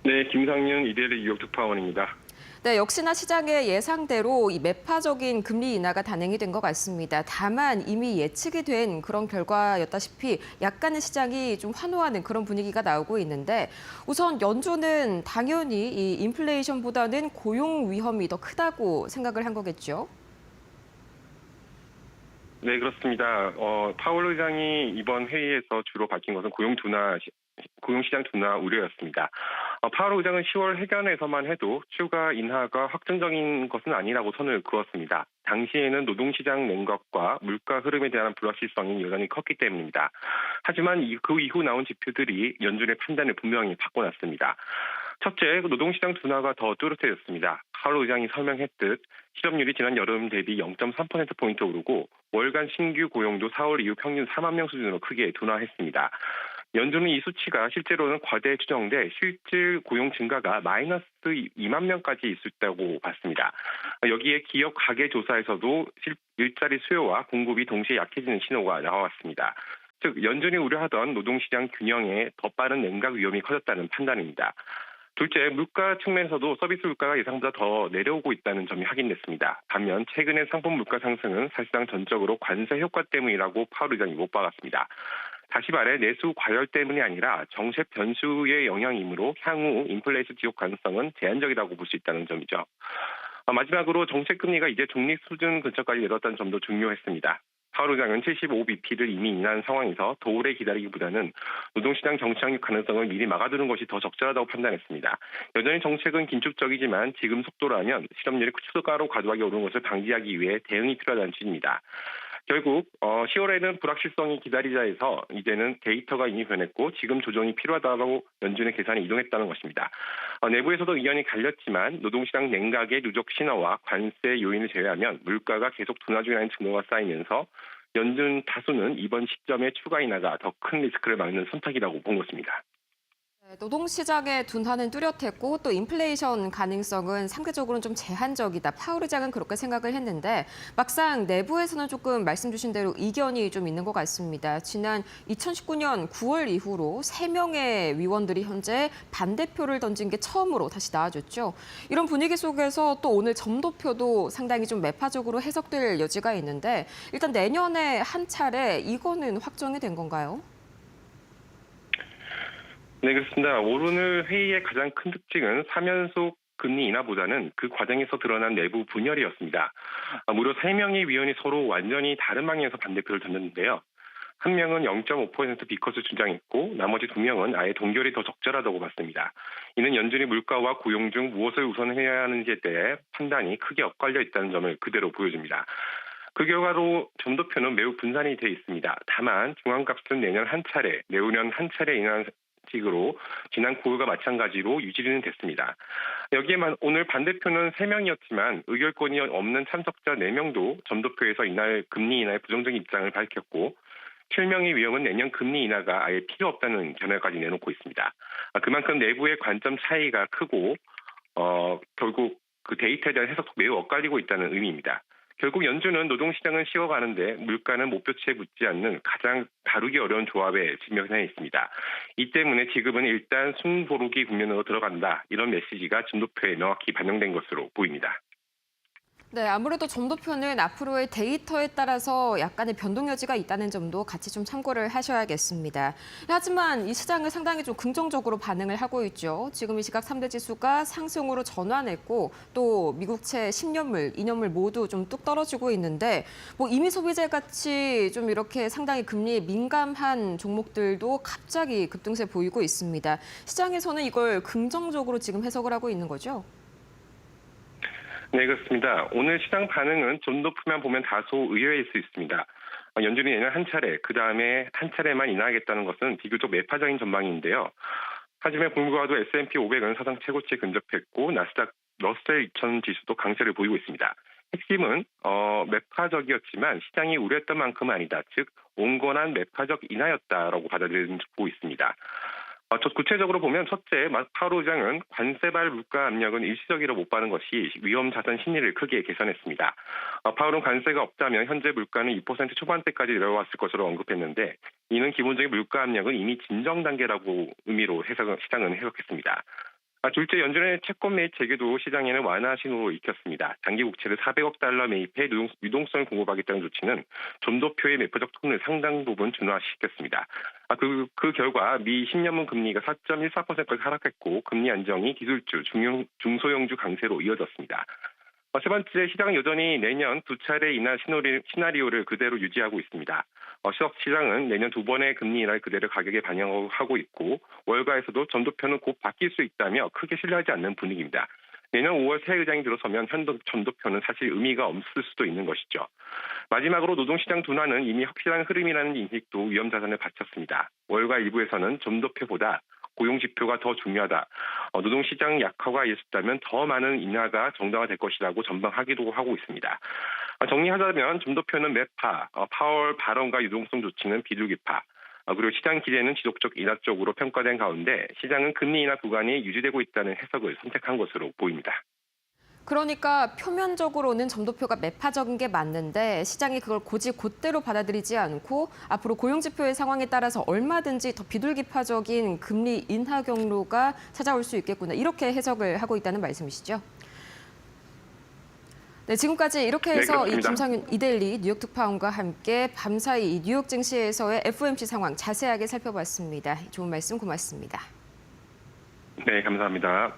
네, 김상윤 이데일리 뉴욕 특파원입니다. 네, 역시나 시장의 예상대로 이 매파적인 금리 인하가 단행이 된 것 같습니다. 다만 이미 예측이 된 그런 결과였다시피 약간의 시장이 좀 환호하는 그런 분위기가 나오고 있는데 우선 연준은 당연히 이 인플레이션보다는 고용 위험이 더 크다고 생각을 한 거겠죠. 네, 그렇습니다. 파월 의장이 이번 회의에서 주로 밝힌 것은 고용시장 둔화 우려였습니다. 파월 의장은 10월 회견에서만 해도 추가 인하가 확정적인 것은 아니라고 선을 그었습니다. 당시에는 노동시장 냉각과 물가 흐름에 대한 불확실성이 여전히 컸기 때문입니다. 하지만 그 이후 나온 지표들이 연준의 판단을 분명히 바꿔놨습니다. 첫째, 노동시장 둔화가 더 뚜렷해졌습니다. 파월 의장이 설명했듯 실업률이 지난 여름 대비 0.3%포인트 오르고 월간 신규 고용도 4월 이후 평균 4만 명 수준으로 크게 둔화했습니다. 연준은 이 수치가 실제로는 과대 추정돼 실질 고용 증가가 마이너스 2만 명까지 있을 거라고 봤습니다. 여기에 기업 가계 조사에서도 일자리 수요와 공급이 동시에 약해지는 신호가 나왔습니다. 즉 연준이 우려하던 노동시장 균형에 더 빠른 냉각 위험이 커졌다는 판단입니다. 둘째, 물가 측면에서도 서비스 물가가 예상보다 더 내려오고 있다는 점이 확인됐습니다. 반면 최근의 상품 물가 상승은 사실상 전적으로 관세 효과 때문이라고 파월 의장이 못 박았습니다. 다시 말해 내수 과열 때문이 아니라 정책 변수의 영향이므로 향후 인플레이션 지속 가능성은 제한적이라고 볼 수 있다는 점이죠. 마지막으로 정책 금리가 이제 중립 수준 근처까지 내렸다는 점도 중요했습니다. 파월 의장은 75bp를 이미 인하한 상황에서 더 오래 기다리기보다는 노동시장 정착륙 가능성을 미리 막아두는 것이 더 적절하다고 판단했습니다. 여전히 정책은 긴축적이지만 지금 속도라면 실업률이 추가로 과도하게 오르는 것을 방지하기 위해 대응이 필요하다는 취지입니다. 결국 10월에는 불확실성이 기다리자에서 이제는 데이터가 이미 변했고 지금 조정이 필요하다고 연준의 계산이 이동했다는 것입니다. 내부에서도 의견이 갈렸지만 노동시장 냉각의 누적 신호와 관세 요인을 제외하면 물가가 계속 둔화 중이라는 증거가 쌓이면서 연준 다수는 이번 시점에 추가 인하가 더 큰 리스크를 막는 선택이라고 본 것입니다. 네, 노동시장의 둔화는 뚜렷했고 또 인플레이션 가능성은 상대적으로는 좀 제한적이다. 파월 의장은 그렇게 생각을 했는데 막상 내부에서는 조금 말씀 주신 대로 이견이 좀 있는 것 같습니다. 지난 2019년 9월 이후로 3명의 위원들이 현재 반대표를 던진 게 처음으로 다시 나와줬죠. 이런 분위기 속에서 또 오늘 점도표도 상당히 좀 매파적으로 해석될 여지가 있는데 일단 내년에 한 차례 이거는 확정이 된 건가요? 네, 그렇습니다. 오늘 회의의 가장 큰 특징은 3연속 금리 인하보다는 그 과정에서 드러난 내부 분열이었습니다. 무려 3명의 위원이 서로 완전히 다른 방향에서 반대표를 던졌는데요. 한 명은 0.5% 비컷을 주장했고 나머지 2명은 아예 동결이 더 적절하다고 봤습니다. 이는 연준이 물가와 고용 중 무엇을 우선해야 하는지에 대해 판단이 크게 엇갈려 있다는 점을 그대로 보여줍니다. 그 결과로 점도표는 매우 분산이 돼 있습니다. 다만 중앙값은 내년 한 차례, 내후년 한 차례 인하는 식으로 지난 9월과 마찬가지로 유지는 됐습니다. 여기에만 오늘 반대표는 3명이었지만 의결권이 없는 참석자 4명도 점도표에서 금리 인하의 부정적인 입장을 밝혔고 7명의 위원은 내년 금리 인하가 아예 필요 없다는 견해까지 내놓고 있습니다. 그만큼 내부의 관점 차이가 크고 결국 그 데이터에 대한 해석도 매우 엇갈리고 있다는 의미입니다. 결국 연준은 노동시장을 씌워가는데 물가는 목표치에 붙지 않는 가장 다루기 어려운 조합에 직면해 있습니다. 이 때문에 지금은 일단 숨고르기 국면으로 들어간다. 이런 메시지가 점도표에 명확히 반영된 것으로 보입니다. 네, 아무래도 점도표는 앞으로의 데이터에 따라서 약간의 변동 여지가 있다는 점도 같이 좀 참고를 하셔야겠습니다. 하지만 이 시장을 상당히 좀 긍정적으로 반응을 하고 있죠. 지금 이 시각 3대 지수가 상승으로 전환했고 또 미국채 10년물, 2년물 모두 좀 뚝 떨어지고 있는데 뭐 이미 소비재 같이 좀 이렇게 상당히 금리에 민감한 종목들도 갑자기 급등세 보이고 있습니다. 시장에서는 이걸 긍정적으로 지금 해석을 하고 있는 거죠? 네, 그렇습니다. 오늘 시장 반응은 점도표만 보면 다소 의외일 수 있습니다. 연준이 내년 한 차례, 그 다음에 한 차례만 인하하겠다는 것은 비교적 매파적인 전망인데요. 하지만 불구하고 S&P 500은 사상 최고치에 근접했고 나스닥 러셀 2000 지수도 강세를 보이고 있습니다. 핵심은 매파적이었지만 시장이 우려했던 만큼은 아니다. 즉 온건한 매파적 인하였다라고 받아들이고 있습니다. 구체적으로 보면 첫째, 파월 의장은 관세발 물가 압력은 일시적이라 못 봐는 것이 위험 자산 심리를 크게 개선했습니다. 파월은 관세가 없다면 현재 물가는 2% 초반대까지 내려왔을 것으로 언급했는데 이는 기본적인 물가 압력은 이미 진정 단계라고 의미로 시장은 해석했습니다. 둘째, 연준의 채권 매입 재개도 시장에는 완화 신호로 익혔습니다. 장기 국채를 400억 달러 매입해 유동성을 공급하겠다는 조치는 점도표의 매표적 톤을 상당 부분 둔화시켰습니다. 그 결과 미 10년물 금리가 4.14%까지 하락했고 금리 안정이 기술주, 중소형주 강세로 이어졌습니다. 세 번째, 시장은 여전히 내년 두 차례 인하 시나리오를 그대로 유지하고 있습니다. 시장은 내년 두 번의 금리 인하를 그대로 가격에 반영하고 있고 월가에서도 점도표는 곧 바뀔 수 있다며 크게 신뢰하지 않는 분위기입니다. 내년 5월 새 의장이 들어서면 현 점도표는 사실 의미가 없을 수도 있는 것이죠. 마지막으로 노동시장 둔화는 이미 확실한 흐름이라는 인식도 위험자산을 바쳤습니다. 월가 일부에서는 점도표보다 고용지표가 더 중요하다. 노동시장 약화가 있었다면 더 많은 인하가 정당화될 것이라고 전망하기도 하고 있습니다. 정리하자면 점도표는 매파, 파월 발언과 유동성 조치는 비둘기파, 그리고 시장 기대는 지속적 인하 쪽으로 평가된 가운데 시장은 금리 인하 구간이 유지되고 있다는 해석을 선택한 것으로 보입니다. 그러니까 표면적으로는 점도표가 매파적인 게 맞는데 시장이 그걸 곧대로 받아들이지 않고 앞으로 고용지표의 상황에 따라서 얼마든지 더 비둘기파적인 금리 인하 경로가 찾아올 수 있겠구나. 이렇게 해석을 하고 있다는 말씀이시죠? 네, 지금까지 이렇게 해서 이 김성윤 이데일리 뉴욕 특파원과 함께 밤사이 뉴욕 증시에서의 FOMC 상황 자세하게 살펴봤습니다. 좋은 말씀 고맙습니다. 네, 감사합니다.